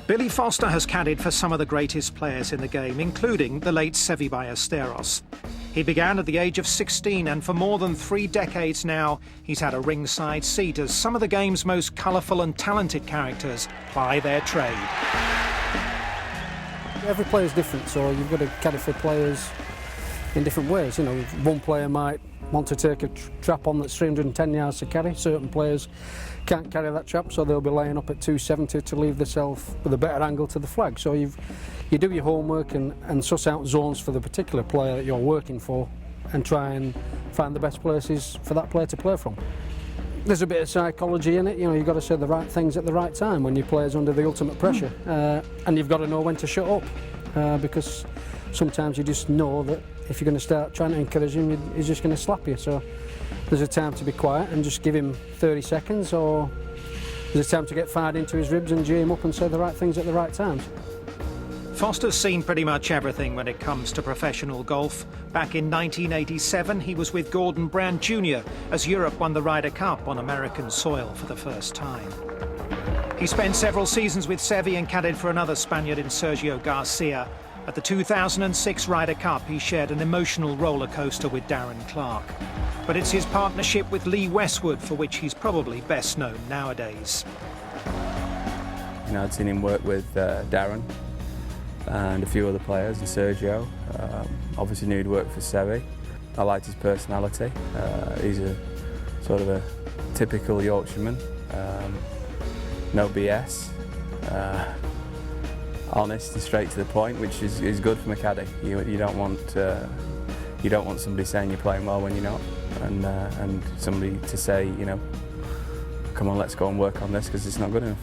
Billy Foster has caddied for some of the greatest players in the game, including the late Seve Ballesteros. He began at the age of 16, and for more than 3 decades now, he's had a ringside seat as some of the game's most colourful and talented characters ply their trade. Every player is different, so you've got to caddy for players in different ways. You know, one player might want to take a trap on that's 310 yards to carry. Certain players can't carry that trap, so they'll be laying up at 270 to leave themselves with a better angle to the flag. So you do your homework and suss out zones for the particular player that you're working for and try and find the best places for that player to play from. There's a bit of psychology in it. You know, you've got to say the right things at the right time when your player's under the ultimate pressure, and you've got to know when to shut up, because sometimes you just know that if you're going to start trying to encourage him, he's just going to slap you. So there's a time to be quiet and just give him 30 seconds, or there's a time to get fired into his ribs and G him up and say the right things at the right times. Foster's seen pretty much everything when it comes to professional golf. Back in 1987, he was with Gordon Brown Jr. as Europe won the Ryder Cup on American soil for the first time. He spent several seasons with Seve and caddied for another Spaniard in Sergio Garcia. At the 2006 Ryder Cup, he shared an emotional roller coaster with Darren Clarke. But it's his partnership with Lee Westwood for which he's probably best known nowadays. You know, I'd seen him work with Darren and a few other players, and Sergio. Obviously knew he'd worked for Seve. I liked his personality. He's a sort of a typical Yorkshireman. No BS. Honest and straight to the point, which is good from a caddy. You don't want somebody saying you're playing well when you're not, and somebody to say, you know, come on, let's go and work on this because it's not good enough.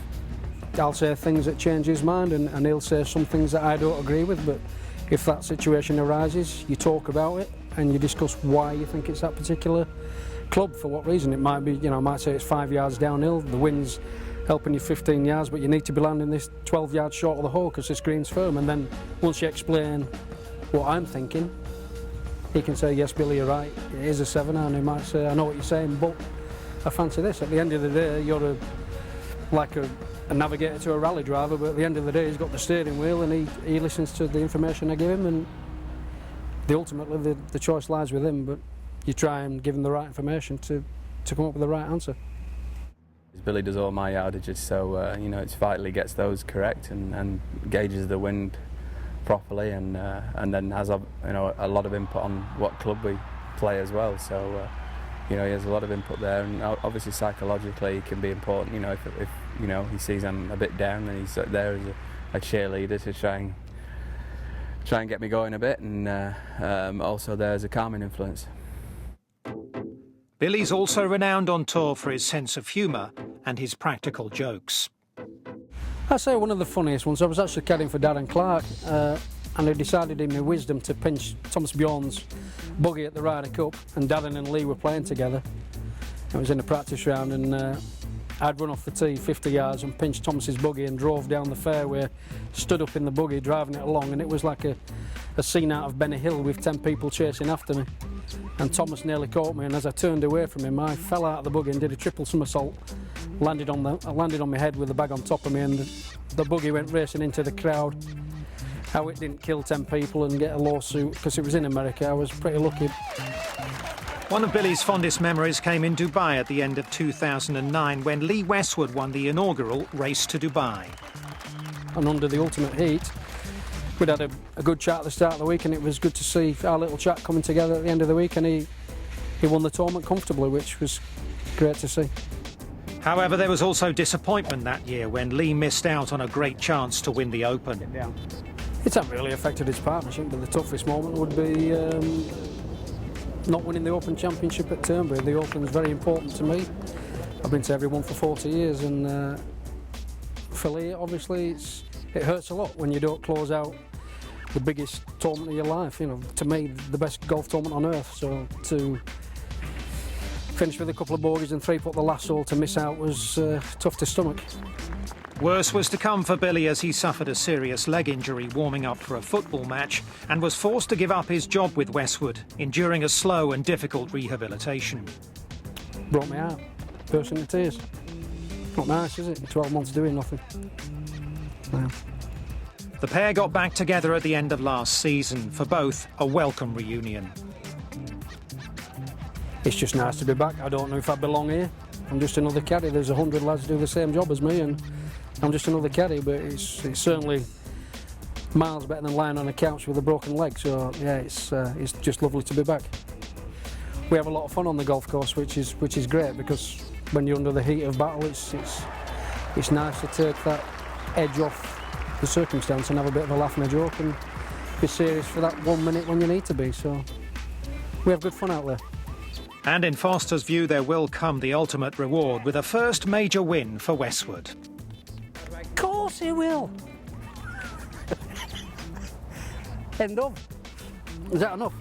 I'll say things that change his mind, and he'll say some things that I don't agree with, but if that situation arises, you talk about it and you discuss why you think it's that particular club, for what reason. It might be, you know, I might say it's 5 yards downhill, the wind's helping you 15 yards, but you need to be landing this 12 yards short of the hole because this green's firm. And then once you explain what I'm thinking, he can say, yes, Billy, you're right, it is a 7, and he might say, I know what you're saying, but I fancy this. At the end of the day, you're like a navigator to a rally driver, but at the end of the day, he's got the steering wheel and he listens to the information I give him, and ultimately the choice lies with him, but you try and give him the right information to come up with the right answer. Billy does all my yardages, so you know, it's vital he gets those correct and gauges the wind properly, and then has a lot of input on what club we play as well. So you know, he has a lot of input there, and obviously psychologically it can be important. You know, if you know, he sees I'm a bit down, and he's there as a cheerleader to try and get me going a bit, and also there as a calming influence. Billy's also renowned on tour for his sense of humour and his practical jokes. I'd say one of the funniest ones, I was actually caddying for Darren Clarke, and he decided in my wisdom to pinch Thomas Bjorn's buggy at the Ryder Cup, and Darren and Lee were playing together. I was in a practice round, and I'd run off the tee 50 yards and pinched Thomas's buggy and drove down the fairway, stood up in the buggy driving it along, and it was like a scene out of Benny Hill with 10 people chasing after me. And Thomas nearly caught me, and as I turned away from him, I fell out of the buggy and did a triple somersault. I landed on my head with the bag on top of me, and the buggy went racing into the crowd. How it didn't kill 10 people and get a lawsuit because it was in America, I was pretty lucky. One of Billy's fondest memories came in Dubai at the end of 2009 when Lee Westwood won the inaugural Race to Dubai. And under the ultimate heat, we'd had a good chat at the start of the week, and it was good to see our little chat coming together at the end of the week, and he won the tournament comfortably, which was great to see. However, there was also disappointment that year when Lee missed out on a great chance to win the Open. It hasn't really affected his partnership, but the toughest moment would be not winning the Open Championship at Turnberry. The Open's very important to me. I've been to everyone for 40 years, and for Lee, obviously, it hurts a lot when you don't close out the biggest tournament of your life. You know, to me, the best golf tournament on earth. So to finish with a couple of bogeys and 3-putt the last hole to miss out was tough to stomach. Worse was to come for Billy as he suffered a serious leg injury warming up for a football match and was forced to give up his job with Westwood, enduring a slow and difficult rehabilitation. Brought me out, burst into tears. Not nice, is it? 12 months doing nothing. now. The pair got back together at the end of last season, for both a welcome reunion. It's just nice to be back. I don't know if I belong here. I'm just another caddy. There's 100 lads do the same job as me, and I'm just another caddy, but it's certainly miles better than lying on a couch with a broken leg. So yeah, it's just lovely to be back. We have a lot of fun on the golf course, which is great, because when you're under the heat of battle, it's nice to take that edge off the circumstance and have a bit of a laugh and a joke and be serious for that 1 minute when you need to be. So we have good fun out there. And in Foster's view, there will come the ultimate reward with a first major win for Westwood. Of course he will. End of. Is that enough?